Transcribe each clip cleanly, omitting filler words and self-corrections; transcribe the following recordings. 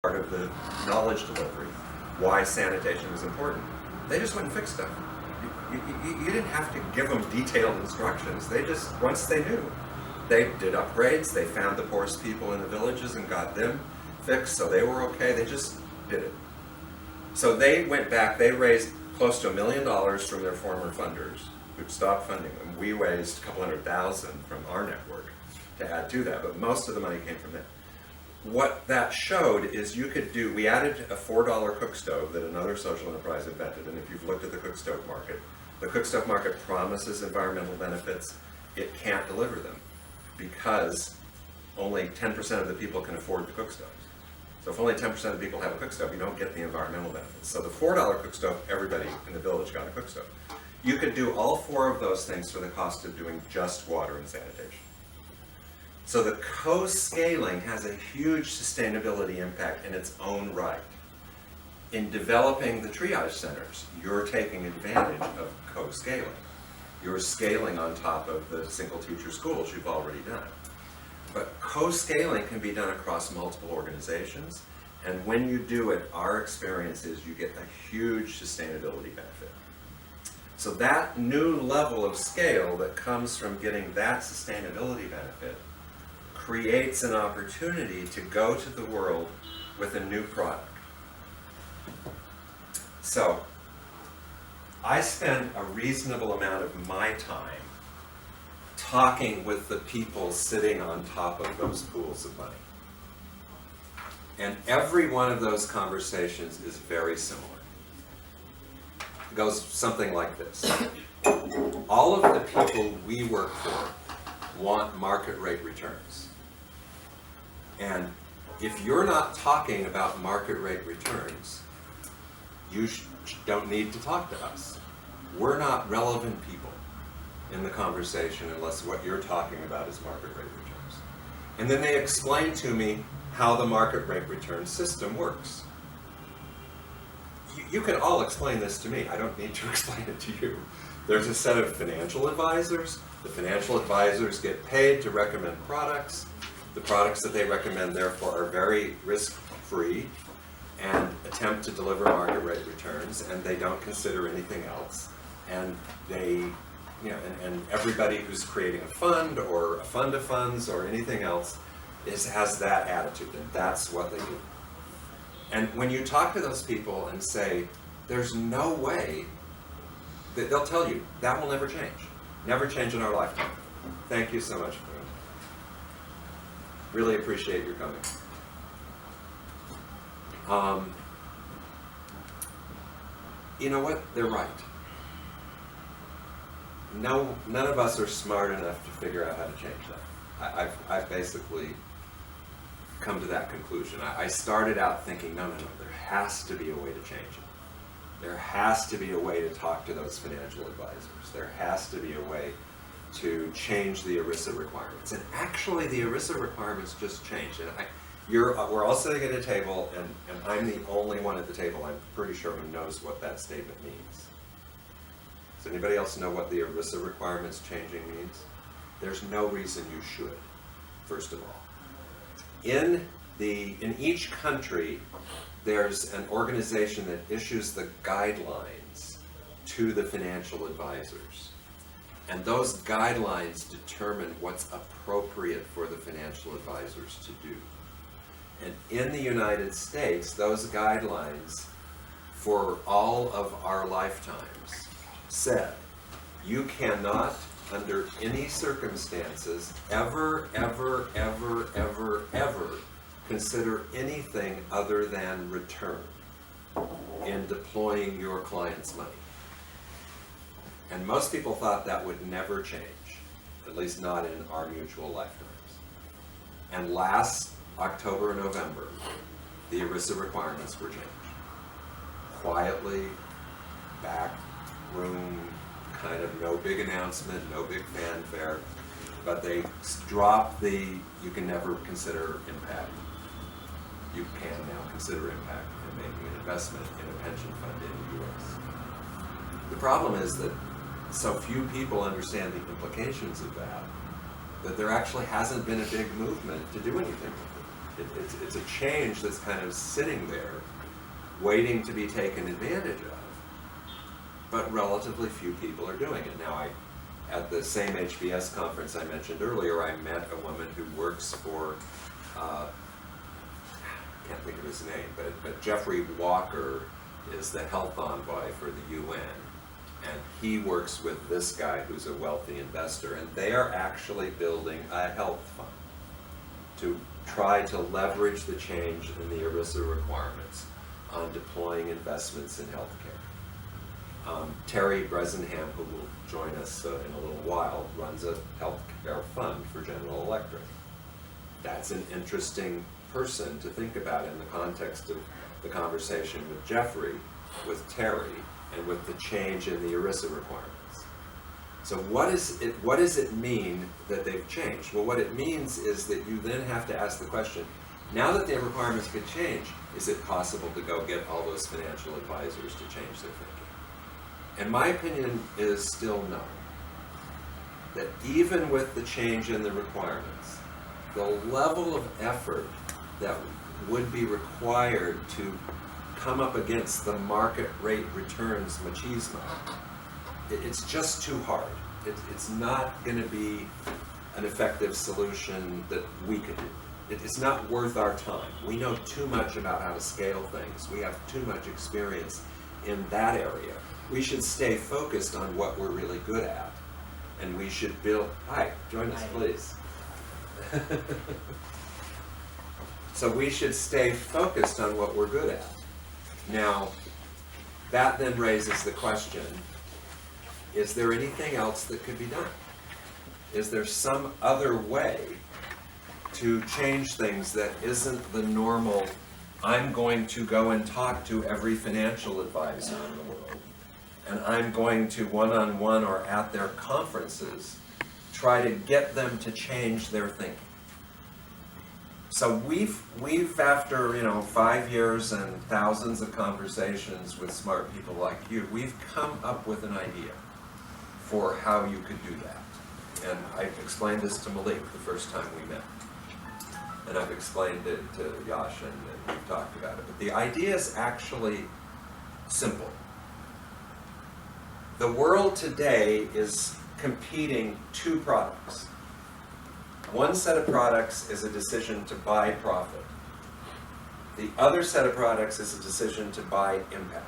part of the knowledge delivery, why sanitation was important. They just went and fixed stuff. You didn't have to give them detailed instructions. They just, once they knew, they did upgrades, they found the poorest people in the villages and got them fixed, so they were okay, they just did it. So they went back, they raised close to $1 million from their former funders who'd stopped funding them. We raised a couple $100,000 from our network to add to that, but most of the money came from them. What that showed is you could do, we added a $4 cook stove that another social enterprise invented, and if you've looked at the cook stove market, the cook stove market promises environmental benefits. It can't deliver them because only 10% of the people can afford the cook stoves. So if only 10% of the people have a cook stove, you don't get the environmental benefits. So the $4 cook stove, everybody in the village got a cook stove. You could do all four of those things for the cost of doing just water and sanitation. So the co-scaling has a huge sustainability impact in its own right. In developing the triage centers, you're taking advantage of co-scaling. You're scaling on top of the single teacher schools you've already done. But co-scaling can be done across multiple organizations, and when you do it, our experience is you get a huge sustainability benefit. So that new level of scale that comes from getting that sustainability benefit creates an opportunity to go to the world with a new product. So I spend a reasonable amount of my time talking with the people sitting on top of those pools of money. And every one of those conversations is very similar. It goes something like this. All of the people we work for want market rate returns. And if you're not talking about market rate returns, you don't need to talk to us. We're not relevant people in the conversation unless what you're talking about is market rate returns. And then they explain to me how the market rate return system works. You can all explain this to me. I don't need to explain it to you. There's a set of financial advisors. The financial advisors get paid to recommend products. The products that they recommend, therefore, are very risk-free and attempt to deliver market rate returns, and they don't consider anything else. And they, and everybody who's creating a fund or a fund of funds or anything else has that attitude, and that's what they do. And when you talk to those people and say, there's no way, they'll tell you, that will never change. Never change in our lifetime. Thank you so much for it. Really appreciate your coming. You know what? They're right. No, none of us are smart enough to figure out how to change that. I've basically come to that conclusion. I started out thinking, no, there has to be a way to change it. There has to be a way to talk to those financial advisors. There has to be a way to change the ERISA requirements. And actually, the ERISA requirements just changed. And we're all sitting at a table, and I'm the only one at the table, I'm pretty sure, who knows what that statement means. Does anybody else know what the ERISA requirements changing means? There's no reason you should, first of all. In each country, there's an organization that issues the guidelines to the financial advisors. And those guidelines determine what's appropriate for the financial advisors to do. And in the United States, those guidelines for all of our lifetimes said, you cannot, under any circumstances, ever consider anything other than return in deploying your client's money. And most people thought that would never change, at least not in our mutual lifetimes. And last October and November, the ERISA requirements were changed. Quietly, back room, kind of no big announcement, no big fanfare, but they dropped you can never consider impact. You can now consider impact in making an investment in a pension fund in the US. The problem is that so few people understand the implications of that there actually hasn't been a big movement to do anything with it. It's a change that's kind of sitting there, waiting to be taken advantage of, but relatively few people are doing it. Now, at the same HBS conference I mentioned earlier, I met a woman who works for, can't think of his name, but Jeffrey Walker is the health envoy for the UN. And he works with this guy who's a wealthy investor, and they are actually building a health fund to try to leverage the change in the ERISA requirements on deploying investments in healthcare. Terry Bresenham, who will join us in a little while, runs a healthcare fund for General Electric. That's an interesting person to think about in the context of the conversation with Jeffrey, with Terry, and with the change in the ERISA requirements. So what does it mean that they've changed? Well, what it means is that you then have to ask the question, now that the requirements could change, is it possible to go get all those financial advisors to change their thinking? And my opinion is still no. That even with the change in the requirements, the level of effort that would be required to come up against the market rate returns machismo, it's just too hard. It's not going to be an effective solution that we could do. It's not worth our time. We know too much about how to scale things. We have too much experience in that area. We should stay focused on what we're really good at. And we should build, hi, join us please. So we should stay focused on what we're good at. Now, that then raises the question, is there anything else that could be done? Is there some other way to change things that isn't the normal, I'm going to go and talk to every financial advisor in the world, and I'm going to one-on-one or at their conferences try to get them to change their thinking? So we've after 5 years and thousands of conversations with smart people like you, we've come up with an idea for how you could do that. And I explained this to Malik the first time we met. And I've explained it to Yash and we've talked about it. But the idea is actually simple. The world today is competing two products. One set of products is a decision to buy profit. The other set of products is a decision to buy impact.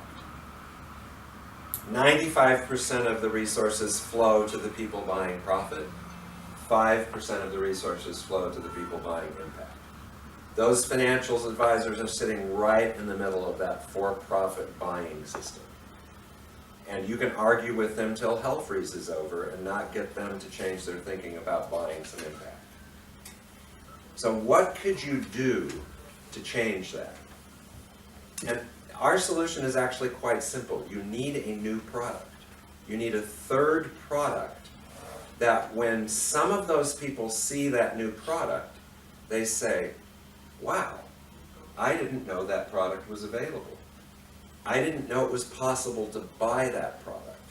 95% of the resources flow to the people buying profit. 5% of the resources flow to the people buying impact. Those financial advisors are sitting right in the middle of that for-profit buying system. And you can argue with them till hell freezes over and not get them to change their thinking about buying some impact. So what could you do to change that? And our solution is actually quite simple. You need a new product. You need a third product that when some of those people see that new product, they say, wow, I didn't know that product was available. I didn't know it was possible to buy that product.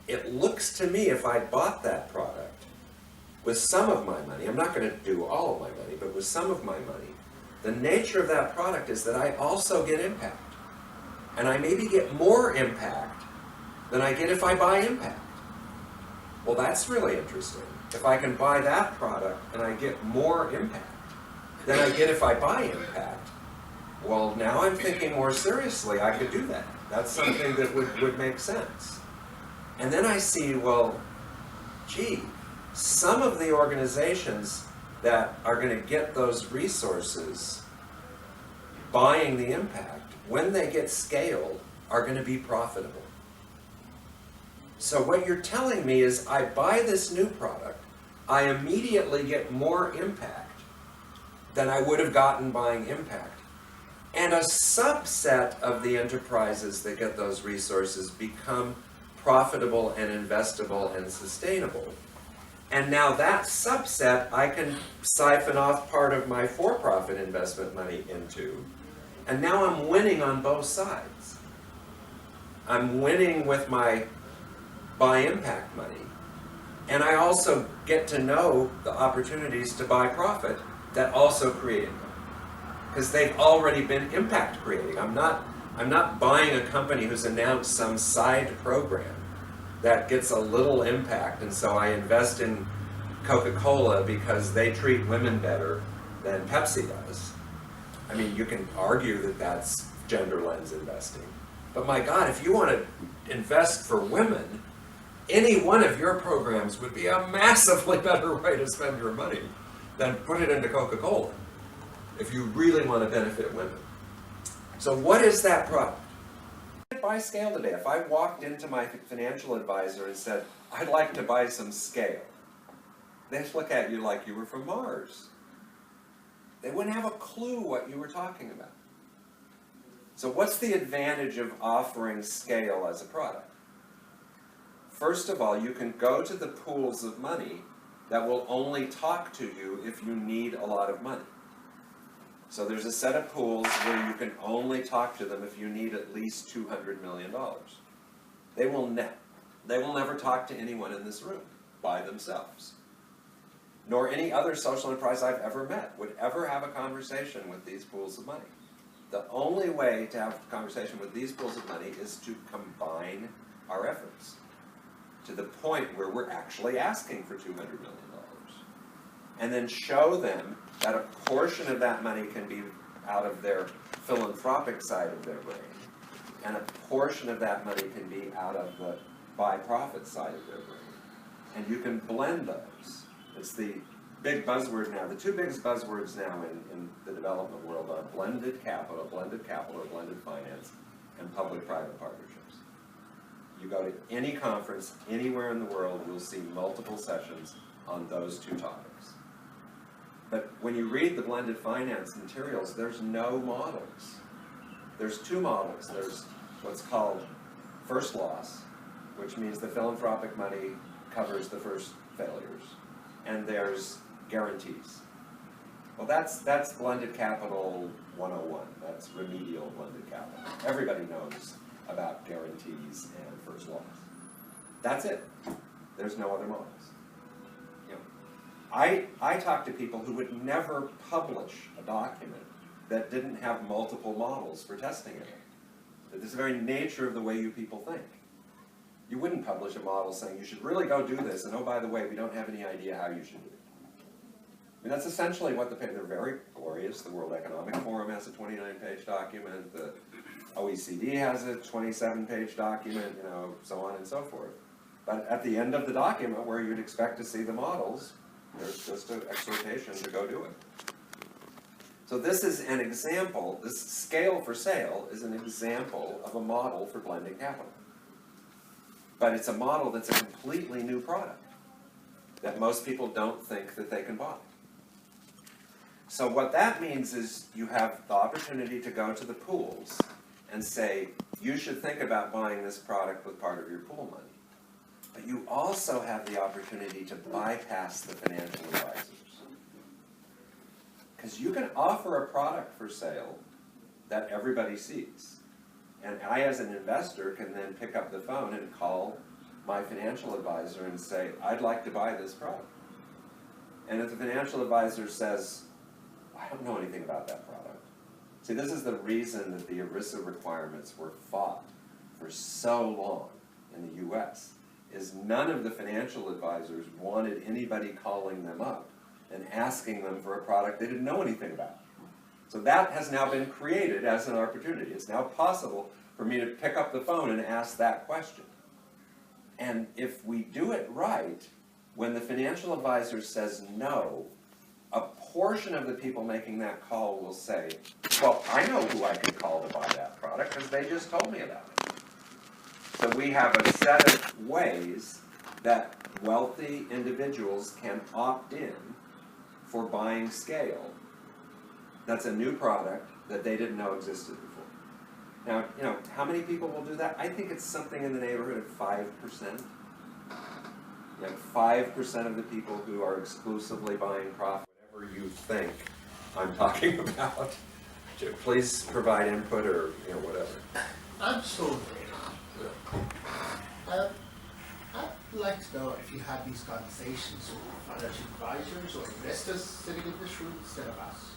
It looks to me, if I bought that product with some of my money, I'm not going to do all of my money, but with some of my money, the nature of that product is that I also get impact. And I maybe get more impact than I get if I buy impact. Well, that's really interesting. If I can buy that product and I get more impact than I get if I buy impact, well, now I'm thinking more seriously, I could do that. That's something that would make sense. And then I see, well, gee, some of the organizations that are going to get those resources buying the impact, when they get scaled, are going to be profitable. So what you're telling me is I buy this new product, I immediately get more impact than I would have gotten buying impact. And a subset of the enterprises that get those resources become profitable and investable and sustainable. And now that subset I can siphon off part of my for-profit investment money into. And now I'm winning on both sides. I'm winning with my buy impact money. And I also get to know the opportunities to buy profit that also create income, because they've already been impact creating. I'm not buying a company who's announced some side program that gets a little impact, and so I invest in Coca-Cola because they treat women better than Pepsi does. I mean, you can argue that that's gender lens investing, but my God, if you want to invest for women, any one of your programs would be a massively better way to spend your money than put it into Coca-Cola if you really want to benefit women. So what is that product? Buy scale today. If I walked into my financial advisor and said, I'd like to buy some scale, they'd look at you like you were from Mars. They wouldn't have a clue what you were talking about. So what's the advantage of offering scale as a product? First of all, you can go to the pools of money that will only talk to you if you need a lot of money. So there's a set of pools where you can only talk to them if you need at least $200 million. They will never talk to anyone in this room by themselves. Nor any other social enterprise I've ever met would ever have a conversation with these pools of money. The only way to have a conversation with these pools of money is to combine our efforts to the point where we're actually asking for $200 million. And then show them that a portion of that money can be out of their philanthropic side of their brain, and a portion of that money can be out of the by-profit side of their brain. And you can blend those. It's the big buzzword now. The two biggest buzzwords now in the development world are blended capital or blended finance, and public-private partnerships. You go to any conference anywhere in the world, you'll see multiple sessions on those two topics. But when you read the blended finance materials, there's no models. There's two models. There's what's called first loss, which means the philanthropic money covers the first failures. And there's guarantees. Well, that's blended capital 101. That's remedial blended capital. Everybody knows about guarantees and first loss. That's it. There's no other models. I talk to people who would never publish a document that didn't have multiple models for testing it. This is the very nature of the way you people think. You wouldn't publish a model saying you should really go do this, and oh, by the way, we don't have any idea how you should do it. I mean, that's essentially what they're very glorious. The World Economic Forum has a 29-page document. The OECD has a 27-page document, so on and so forth. But at the end of the document, where you'd expect to see the models, there's just an exhortation to go do it. So this is an example, this scale for sale is an example of a model for blending capital. But it's a model that's a completely new product that most people don't think that they can buy. So what that means is you have the opportunity to go to the pools and say, you should think about buying this product with part of your pool money. But you also have the opportunity to bypass the financial advisors. Because you can offer a product for sale that everybody sees. And I, as an investor, can then pick up the phone and call my financial advisor and say, I'd like to buy this product. And if the financial advisor says, I don't know anything about that product. See, this is the reason that the ERISA requirements were fought for so long in the US, is none of the financial advisors wanted anybody calling them up and asking them for a product they didn't know anything about. So that has now been created as an opportunity. It's now possible for me to pick up the phone and ask that question. And if we do it right, when the financial advisor says no, a portion of the people making that call will say, well, I know who I could call to buy that product because they just told me about it. So we have a set of ways that wealthy individuals can opt in for buying scale. That's a new product that they didn't know existed before. Now, how many people will do that? I think it's something in the neighborhood of 5%. 5% of the people who are exclusively buying profit, whatever you think I'm talking about. Please provide input or whatever. Absolutely. like to know if you had these conversations with financial advisors or investors sitting in this room instead of us.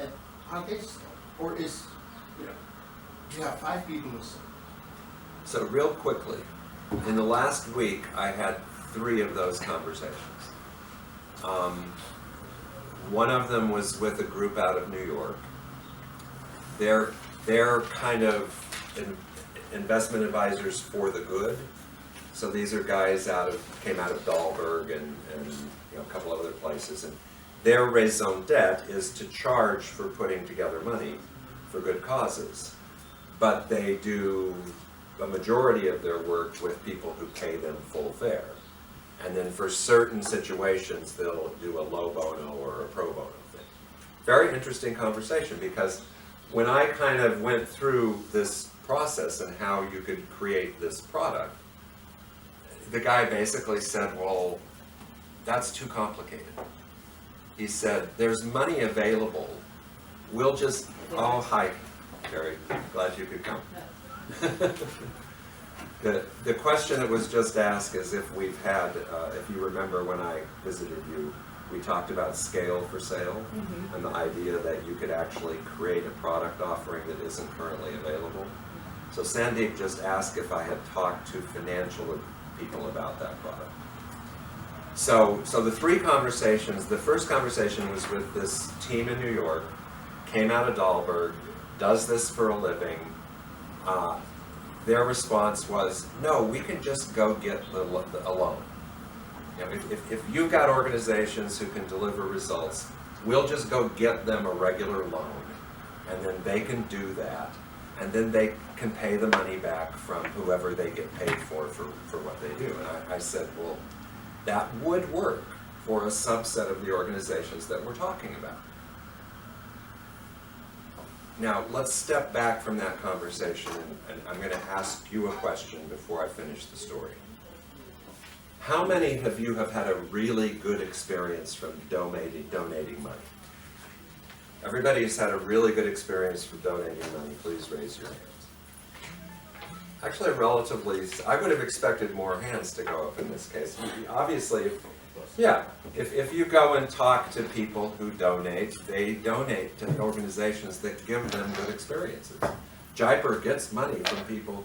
And how they start? Or is, you have 5 people or so. So real quickly, in the last week, I had 3 of those conversations. One of them was with a group out of New York. They're kind of investment advisors for the good. So these are guys came out of Dahlberg and a couple of other places. And their raison d'etre is to charge for putting together money for good causes. But they do a majority of their work with people who pay them full fare. And then for certain situations, they'll do a low bono or a pro bono thing. Very interesting conversation, because when I kind of went through this process and how you could create this product, the guy basically said, well, that's too complicated. He said, there's money available. We'll just, oh, hi, Gary, glad you could come. The question that was just asked is if we've had, if you remember when I visited you, we talked about scale for sale, and the idea that you could actually create a product offering that isn't currently available. So Sandeep just asked if I had talked to financial people about that product. So the 3 conversations, the first conversation was with this team in New York, came out of Dahlberg, does this for a living. Their response was, no, we can just go get a loan. If you've got organizations who can deliver results, we'll just go get them a regular loan, and then they can do that, and then they can pay the money back from whoever they get paid for what they do. And I said, well, that would work for a subset of the organizations that we're talking about. Now, let's step back from that conversation, and I'm going to ask you a question before I finish the story. How many of you have had a really good experience from donating money? Everybody has had a really good experience from donating money. Please raise your hands. Actually, relatively, I would have expected more hands to go up in this case. Obviously, if you go and talk to people who donate, they donate to organizations that give them good experiences. Jaipur gets money from people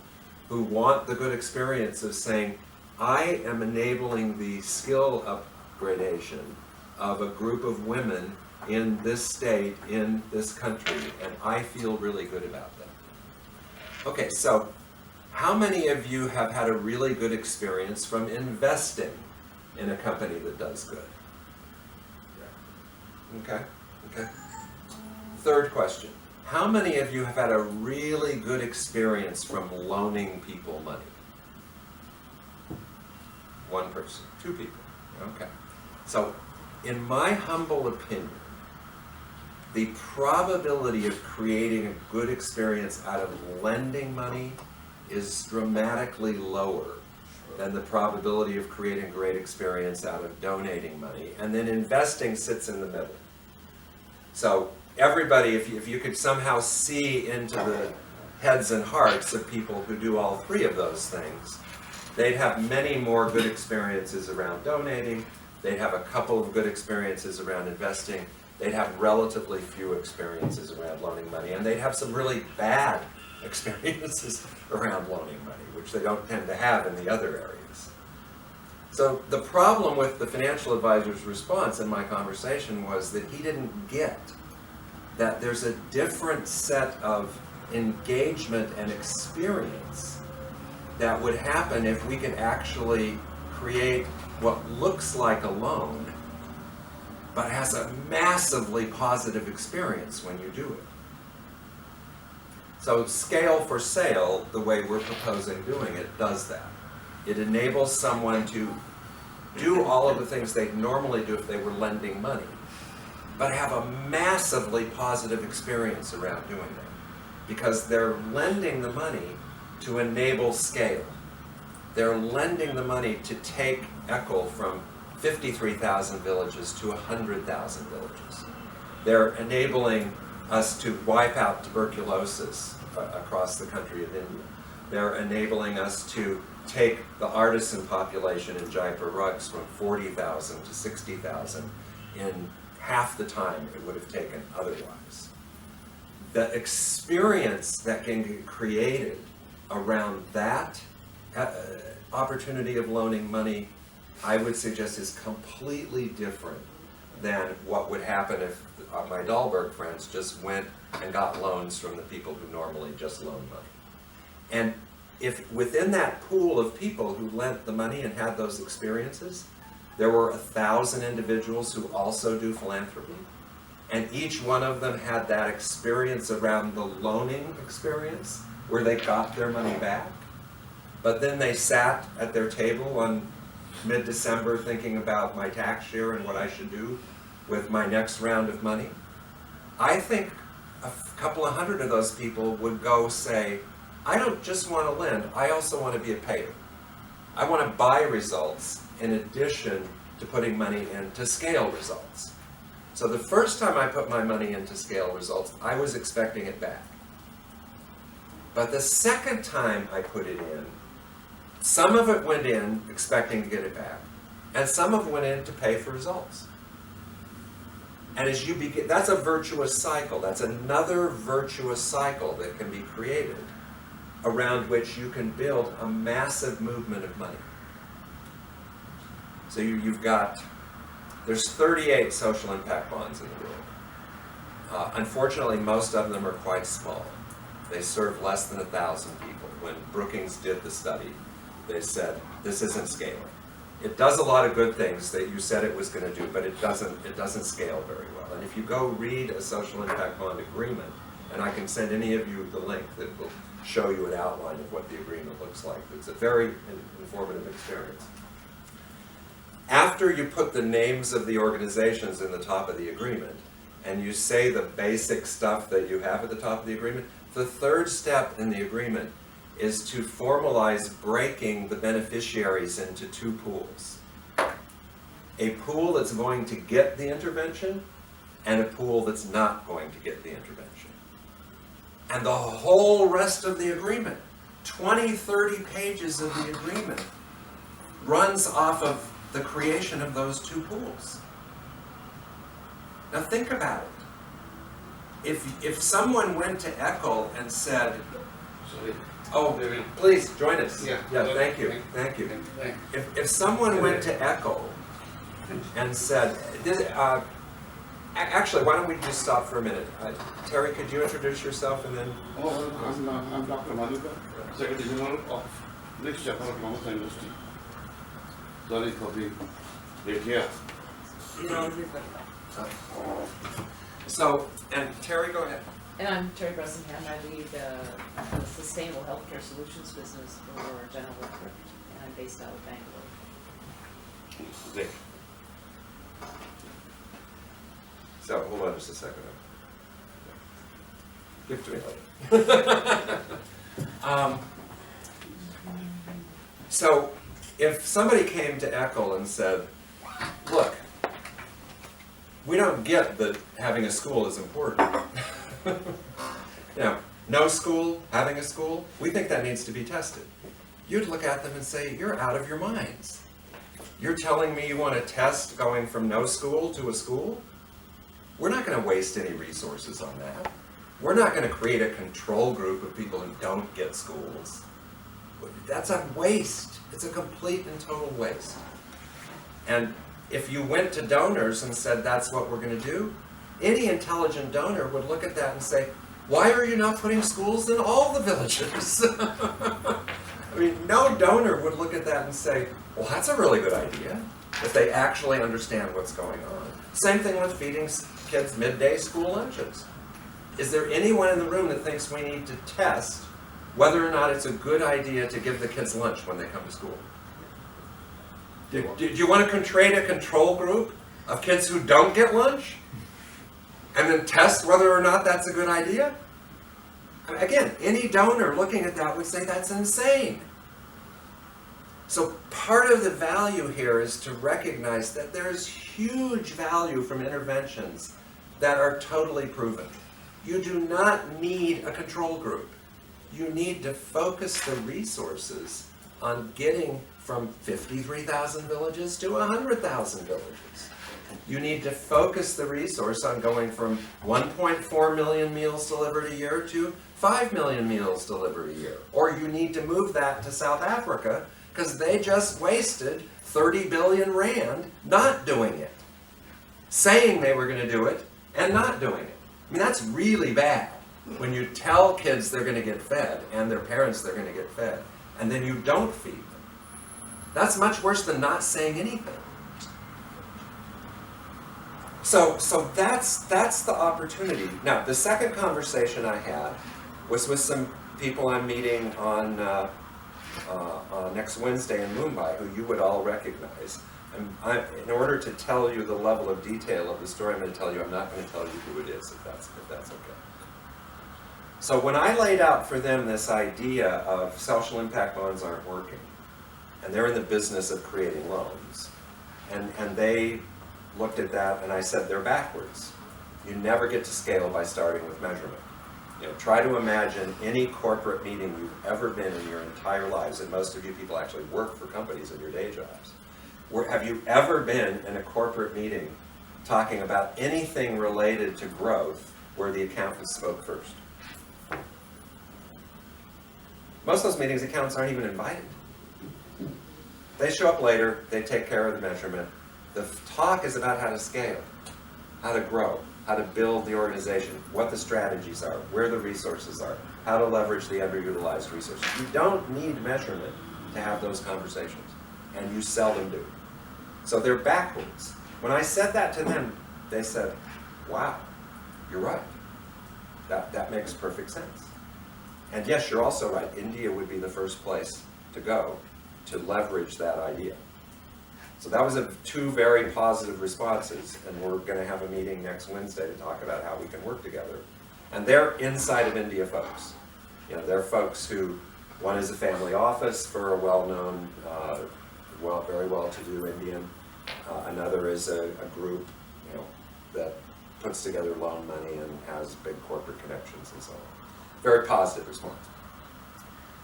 who want the good experience of saying, I am enabling the skill upgradation of a group of women in this state, in this country, and I feel really good about them. Okay, so how many of you have had a really good experience from investing in a company that does good? Okay. Third question. How many of you have had a really good experience from loaning people money? 1 person. 2 people. Okay. So, in my humble opinion, the probability of creating a good experience out of lending money is dramatically lower than the probability of creating a great experience out of donating money. And then investing sits in the middle. So everybody, if you could somehow see into the heads and hearts of people who do all 3 of those things, they'd have many more good experiences around donating, they'd have a couple of good experiences around investing, they'd have relatively few experiences around loaning money, and they'd have some really bad experiences around loaning money, which they don't tend to have in the other areas. So the problem with the financial advisor's response in my conversation was that he didn't get that there's a different set of engagement and experience that would happen if we could actually create what looks like a loan, but has a massively positive experience when you do it. So scale for sale, the way we're proposing doing it, does that. It enables someone to do all of the things they'd normally do if they were lending money, but have a massively positive experience around doing that, because they're lending the money to enable scale. They're lending the money to take ECHL from 53,000 villages to 100,000 villages. They're enabling us to wipe out tuberculosis across the country of India. they're enabling us to take the artisan population in Jaipur rugs from 40,000 to 60,000 in half the time it would have taken otherwise. The experience that can get created around that opportunity of loaning money, I would suggest, is completely different than what would happen if my Dahlberg friends just went and got loans from the people who normally just loan money. And if within that pool of people who lent the money and had those experiences, there were 1,000 individuals who also do philanthropy, and each one of them had that experience around the loaning experience where they got their money back, but then they sat at their table on mid-December thinking about my tax year and what I should do with my next round of money. I think a couple of hundred of those people would go say, I don't just want to lend, I also want to be a payer. I want to buy results in addition to putting money into scale results. So the first time I put my money into scale results, I was expecting it back. But the second time I put it in, some of it went in expecting to get it back, and some of it went in to pay for results. And as you begin, that's a virtuous cycle. That's another virtuous cycle that can be created around which you can build a massive movement of money. So you've got, there's 38 social impact bonds in the world. Unfortunately, most of them are quite small. They serve less than 1,000 people. When Brookings did the study, they said, this isn't scaling. It does a lot of good things that you said it was going to do, but it doesn't scale very well. And if you go read a social impact bond agreement, and I can send any of you the link that will show you an outline of what the agreement looks like. It's a very informative experience. After you put the names of the organizations in the top of the agreement, and you say the basic stuff that you have at the top of the agreement, the third step in the agreement is to formalize breaking the beneficiaries into two pools. A pool that's going to get the intervention, and a pool that's not going to get the intervention. And the whole rest of the agreement, 20, 30 pages of the agreement, runs off of the creation of those two pools. Now think about it. If someone went to ECHL and said, oh, please join us. Yeah, thank you. If someone went to ECHL and said, actually, why don't we just stop for a minute? Terry, could you introduce yourself and then? Oh, I'm Dr. Madhukar, Secretary General of next chapter of Commerce and Industry. Sorry for being late here. So, and Terry, go ahead. And I'm Terry Bressingham. I lead the Sustainable Healthcare Solutions business for General Electric, and I'm based out of Bangalore. Great. So, hold on just a second. Give it to me later. So, if somebody came to ECHL and said, look, we don't get that having a school is important. No school, having a school, we think that needs to be tested. You'd look at them and say, you're out of your minds. You're telling me you want to test going from no school to a school? We're not going to waste any resources on that. We're not going to create a control group of people who don't get schools. That's a waste. It's a complete and total waste. And if you went to donors and said that's what we're going to do, any intelligent donor would look at that and say, why are you not putting schools in all the villages? I mean, no donor would look at that and say, well, that's a really good idea, if they actually understand what's going on. Same thing with feeding kids midday school lunches. Is there anyone in the room that thinks we need to test whether or not it's a good idea to give the kids lunch when they come to school? Do you want to create a control group of kids who don't get lunch? And then test whether or not that's a good idea? Again, any donor looking at that would say that's insane. So part of the value here is to recognize that there's huge value from interventions that are totally proven. You do not need a control group. you need to focus the resources on getting from 53,000 villages to 100,000 villages. You need to focus the resource on going from 1.4 million meals delivered a year to 5 million meals delivered a year. Or you need to move that to South Africa because they just wasted 30 billion rand not doing it. Saying they were going to do it and not doing it. I mean, that's really bad when you tell kids they're going to get fed and their parents they're going to get fed, and then you don't feed them. That's much worse than not saying anything. So that's the opportunity. Now, the second conversation I had was with some people I'm meeting on next Wednesday in Mumbai, who you would all recognize. In order to tell you the level of detail of the story I'm going to tell you, I'm not going to tell you who it is, if that's okay. So when I laid out for them this idea of social impact bonds aren't working, and they're in the business of creating loans, and they looked at that, and I said they're backwards. You never get to scale by starting with measurement. You know, try to imagine any corporate meeting you've ever been in your entire lives, and most of you people actually work for companies in your day jobs. Have you ever been in a corporate meeting talking about anything related to growth where the accountant spoke first? Most of those meetings, accountants aren't even invited. They show up later, they take care of the measurement. The talk is about how to scale, how to grow, how to build the organization, what the strategies are, where the resources are, how to leverage the underutilized resources. You don't need measurement to have those conversations, and you seldom do. So they're backwards. When I said that to them, they said, wow, you're right. That makes perfect sense. And yes, you're also right. India would be the first place to go to leverage that idea. So that was two very positive responses, and we're going to have a meeting next Wednesday to talk about how we can work together. And they're inside of India folks. You know, they're folks who, one is a family office for a well-known, very well-to-do Indian. Another is a group, you know, that puts together loan money and has big corporate connections and so on. Very positive response.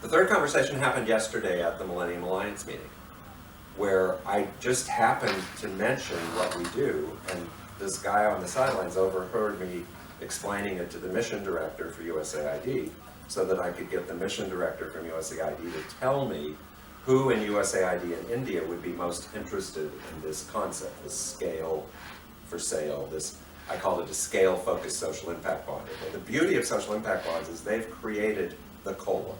The third conversation happened yesterday at the Millennium Alliance meeting, where I just happened to mention what we do, and this guy on the sidelines overheard me explaining it to the mission director for USAID, so that I could get the mission director from USAID to tell me who in USAID in India would be most interested in this concept, this scale for sale, this, I call it a scale-focused social impact bond. And the beauty of social impact bonds is they've created the COLA.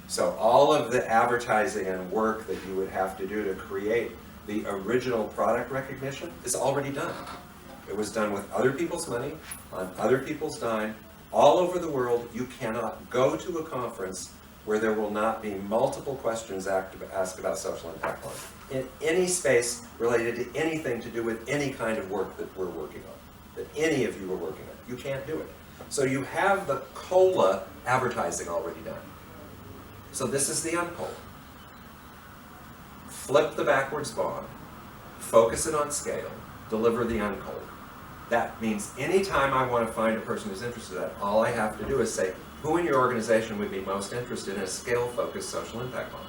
So all of the advertising and work that you would have to do to create the original product recognition is already done. It was done with other people's money, on other people's dime, all over the world. You cannot go to a conference where there will not be multiple questions asked about social impact bonds in any space related to anything to do with any kind of work that we're working on, that any of you are working on. You can't do it. So you have the COLA advertising already done. So this is the uncola. Flip the backwards bond, focus it on scale, deliver the uncola. That means anytime I want to find a person who's interested in that, all I have to do is say, who in your organization would be most interested in a scale-focused social impact bond?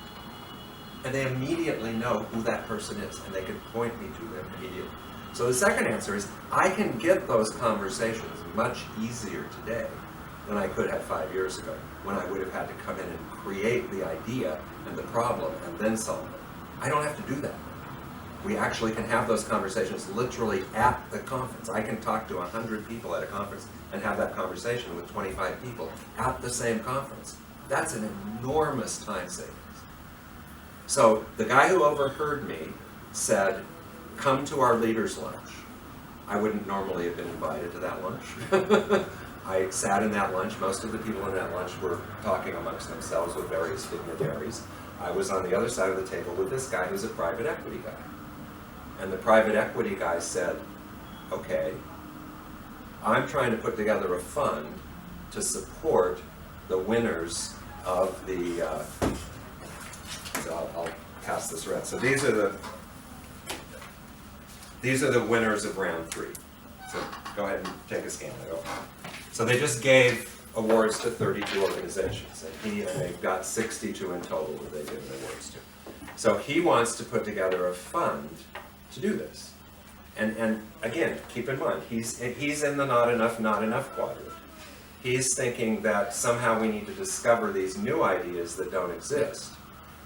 And they immediately know who that person is, and they can point me to them immediately. So the second answer is, I can get those conversations much easier today than I could have 5 years ago, when I would have had to come in and create the idea and the problem and then solve it. I don't have to do that. We actually can have those conversations literally at the conference. I can talk to 100 people at a conference and have that conversation with 25 people at the same conference. That's an enormous time savings. So the guy who overheard me said, come to our leaders' lunch. I wouldn't normally have been invited to that lunch. I sat in that lunch. Most of the people in that lunch were talking amongst themselves with various dignitaries. I was on the other side of the table with this guy who's a private equity guy. And the private equity guy said, okay, I'm trying to put together a fund to support the winners of the, so I'll pass this around. So these are the winners of round 3. So go ahead and take a scan. So they just gave awards to 32 organizations, and they've got 62 in total that they've given awards to. So he wants to put together a fund to do this. And again, keep in mind, he's in the not enough quadrant. He's thinking that somehow we need to discover these new ideas that don't exist,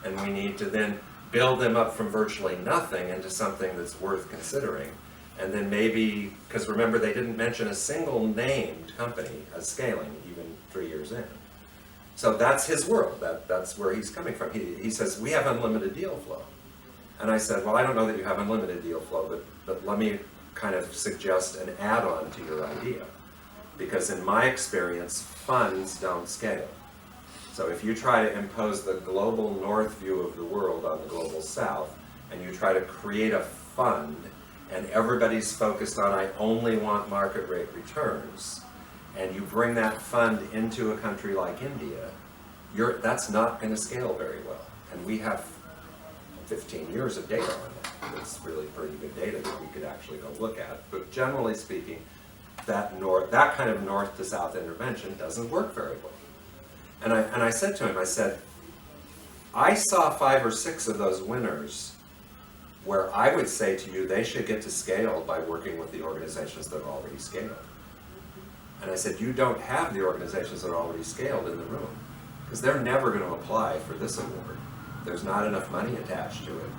and we need to then build them up from virtually nothing into something that's worth considering. And then maybe, because remember, they didn't mention a single named company as scaling even 3 years in. So that's his world, that's where he's coming from. He says, we have unlimited deal flow. And I said, well, I don't know that you have unlimited deal flow, but let me kind of suggest an add-on to your idea. Because in my experience, funds don't scale. So if you try to impose the global north view of the world on the global south, and you try to create a fund, and everybody's focused on, I only want market rate returns, and you bring that fund into a country like India, that's not going to scale very well. And we have 15 years of data on that. That's really pretty good data that we could actually go look at. But generally speaking, that kind of north to south intervention doesn't work very well. And I said to him, I saw 5 or 6 of those winners where I would say to you, they should get to scale by working with the organizations that are already scaled. And I said, you don't have the organizations that are already scaled in the room, because they're never going to apply for this award. There's not enough money attached to it.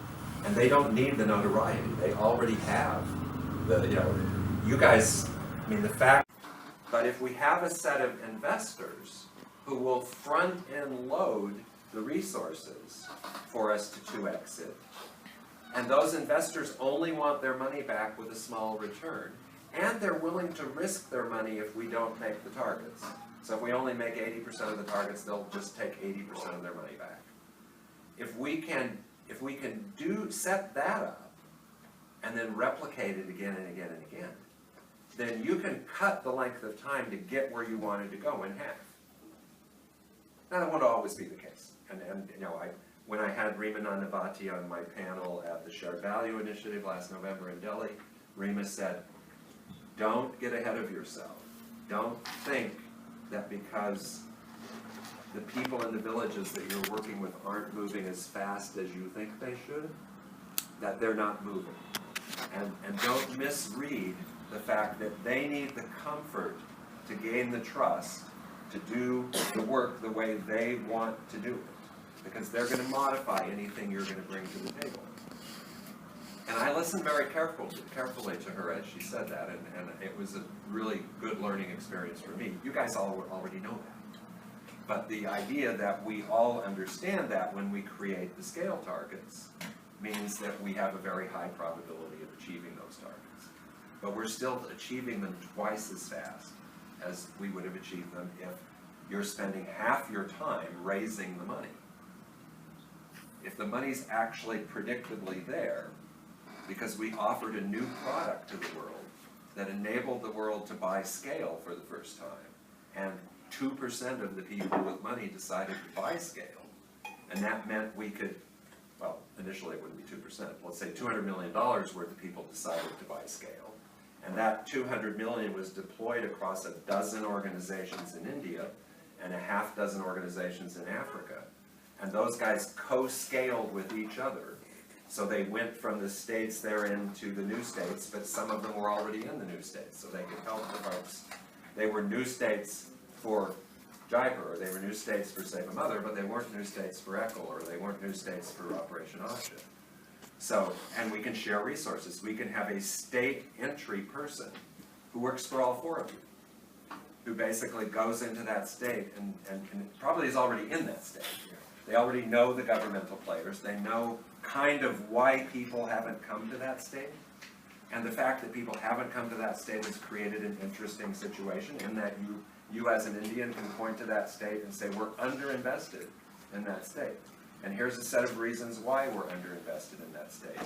And they don't need the notoriety. They already have you guys, I mean, the fact, but if we have a set of investors who will front end load the resources for us to 2x it, and those investors only want their money back with a small return, and they're willing to risk their money if we don't make the targets. So if we only make 80% of the targets, they'll just take 80% of their money back. If we can set that up and then replicate it again and again and again, then you can cut the length of time to get where you wanted to go in half. Now, that won't always be the case. And when I had Rima Nanavati on my panel at the Shared Value Initiative last November in Delhi, Rima said, don't get ahead of yourself. Don't think that because the people in the villages that you're working with aren't moving as fast as you think they should, that they're not moving. And don't misread the fact that they need the comfort to gain the trust to do the work the way they want to do it, because they're going to modify anything you're going to bring to the table. And I listened very carefully to her as she said that, and it was a really good learning experience for me. You guys all already know that. But the idea that we all understand that when we create the scale targets means that we have a very high probability of achieving those targets. But we're still achieving them twice as fast as we would have achieved them if you're spending half your time raising the money. If the money's actually predictably there, because we offered a new product to the world that enabled the world to buy scale for the first time, and 2% of the people with money decided to buy scale, and that meant we could, well, initially it wouldn't be 2%, let's say $200 million worth of people decided to buy scale, and that 200 million was deployed across 12 organizations in India and a half dozen organizations in Africa, and those guys co-scaled with each other. So they went from the states they're in to the new states, but some of them were already in the new states, so they could help the folks. They were new states for Jaipur, or they were new states for Save a Mother, but they weren't new states for ECHO, or they weren't new states for Operation Asha. So, and we can share resources. We can have a state entry person who works for all 4 of you, who basically goes into that state and probably is already in that state. They already know the governmental players. They know kind of why people haven't come to that state. And the fact that people haven't come to that state has created an interesting situation in that you as an Indian can point to that state and say, we're underinvested in that state. And here's a set of reasons why we're underinvested in that state.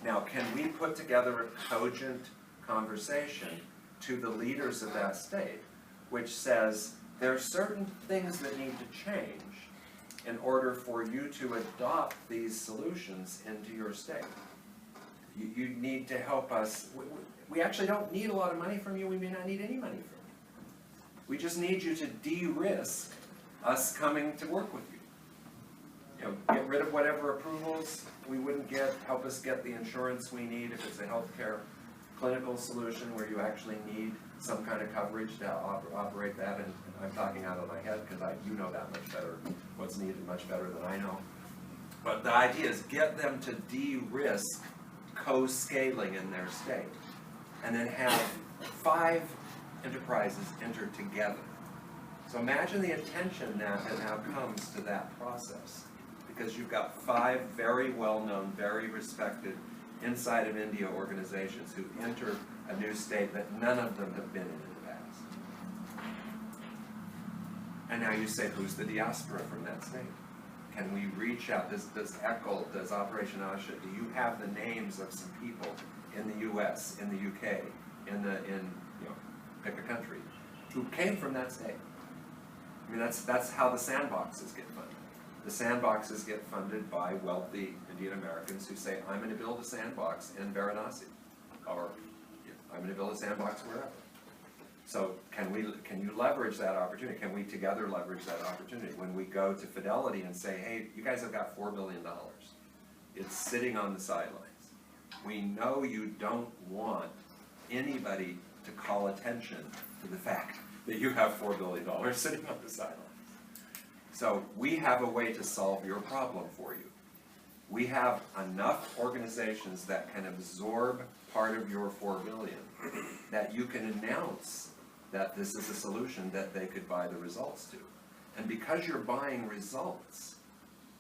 Now, can we put together a cogent conversation to the leaders of that state, which says there are certain things that need to change in order for you to adopt these solutions into your state? You need to help us. We actually don't need a lot of money from you. We may not need any money from you. We just need you to de-risk us coming to work with you. You know, get rid of whatever approvals we wouldn't get, help us get the insurance we need if it's a healthcare clinical solution where you actually need some kind of coverage to operate that, and I'm talking out of my head because you know that much better, what's needed much better than I know. But the idea is get them to de-risk co-scaling in their state, and then have 5 enterprises enter together. So imagine the attention that now comes to that process, because you've got 5 very well-known, very respected inside of India organizations who enter a new state that none of them have been in the past. And now you say, who's the diaspora from that state? Can we reach out? Does ECHL, does Operation Asha, do you have the names of some people in the US, in the UK, in you know, pick a country, who came from that state? I mean, that's how the sandboxes get funded. The sandboxes get funded by wealthy Indian Americans who say, I'm going to build a sandbox in Varanasi, or I'm going to build a sandbox wherever. So can you leverage that opportunity? Can we together leverage that opportunity when we go to Fidelity and say, hey, you guys have got $4 billion. It's sitting on the sidelines. We know you don't want anybody to call attention to the fact that you have $4 billion sitting on the sidelines. So we have a way to solve your problem for you. We have enough organizations that can absorb part of your $4 billion that you can announce that this is a solution that they could buy the results to. And because you're buying results,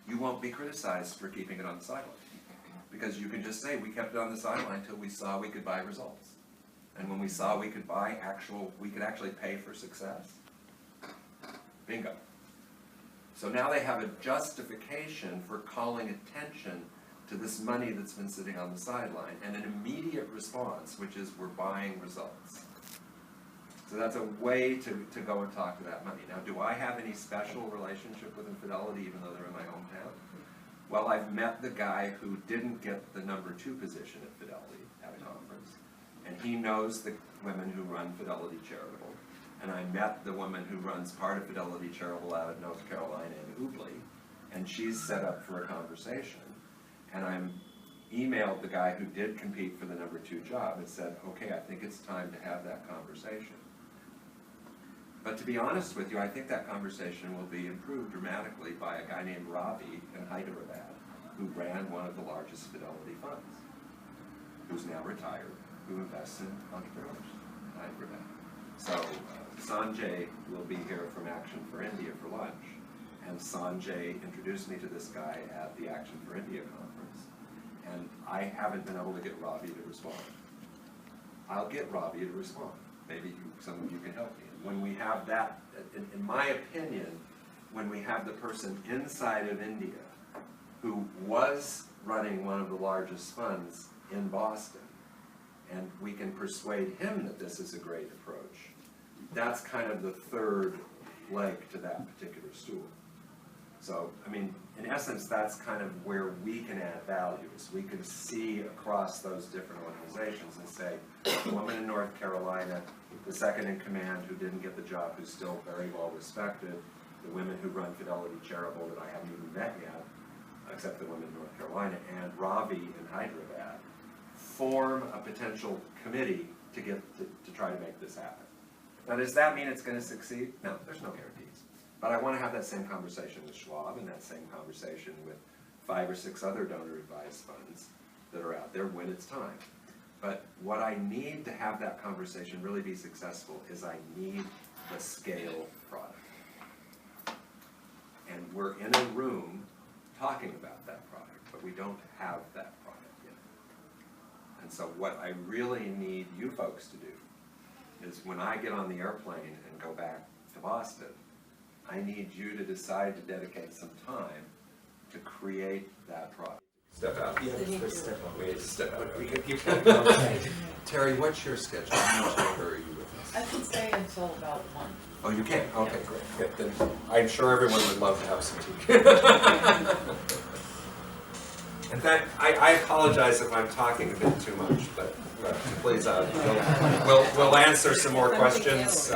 you won't be criticized for keeping it on the sideline. Because you can just say, we kept it on the sideline until we saw we could buy results. And when we saw we could buy we could actually pay for success. Bingo. So now they have a justification for calling attention to this money that's been sitting on the sideline, and an immediate response, which is we're buying results. So that's a way to go and talk to that money. Now, do I have any special relationship with Fidelity, even though they're in my hometown? Well, I've met the guy who didn't get the #2 position at Fidelity at a conference, and he knows the women who run Fidelity Charitable. And I met the woman who runs part of Fidelity Charitable out of North Carolina in Ubli, and she's set up for a conversation. And I'm emailed the guy who did compete for the #2 job and said, okay, I think it's time to have that conversation. But to be honest with you, I think that conversation will be improved dramatically by a guy named Ravi in Hyderabad, who ran one of the largest Fidelity funds, who's now retired, who invests in entrepreneurs in Hyderabad. So Sanjay will be here from Action for India for lunch, and Sanjay introduced me to this guy at the Action for India conference, and I haven't been able to get Ravi to respond. I'll get Ravi to respond. Maybe some of you can help me. When we have that, in my opinion, when we have the person inside of India who was running one of the largest funds in Boston, and we can persuade him that this is a great approach, that's kind of the third leg to that particular stool. So, I mean, in essence, that's kind of where we can add value, is we can see across those different organizations and say, the woman in North Carolina, the second in command who didn't get the job, who's still very well respected, the women who run Fidelity Charitable that I haven't even met yet, except the women in North Carolina, and Ravi in Hyderabad, form a potential committee to try to make this happen. Now, does that mean it's going to succeed? No, there's no guarantees. But I want to have that same conversation with Schwab and that same conversation with 5 or 6 other donor-advised funds that are out there when it's time. But what I need to have that conversation really be successful is I need the scale product. And we're in a room talking about that product, but we don't have that product yet. And so what I really need you folks to do is when I get on the airplane and go back to Boston, I need you to decide to dedicate some time to create that product. Step out. Yeah, let's step up. We need to step out. We can keep going. Terry, what's your schedule? How much longer are you with us? I can stay until about 1. Oh, you can? Okay, great. Good. Then I'm sure everyone would love to have some tea. In fact, I apologize if I'm talking a bit too much, but please, we'll answer some more questions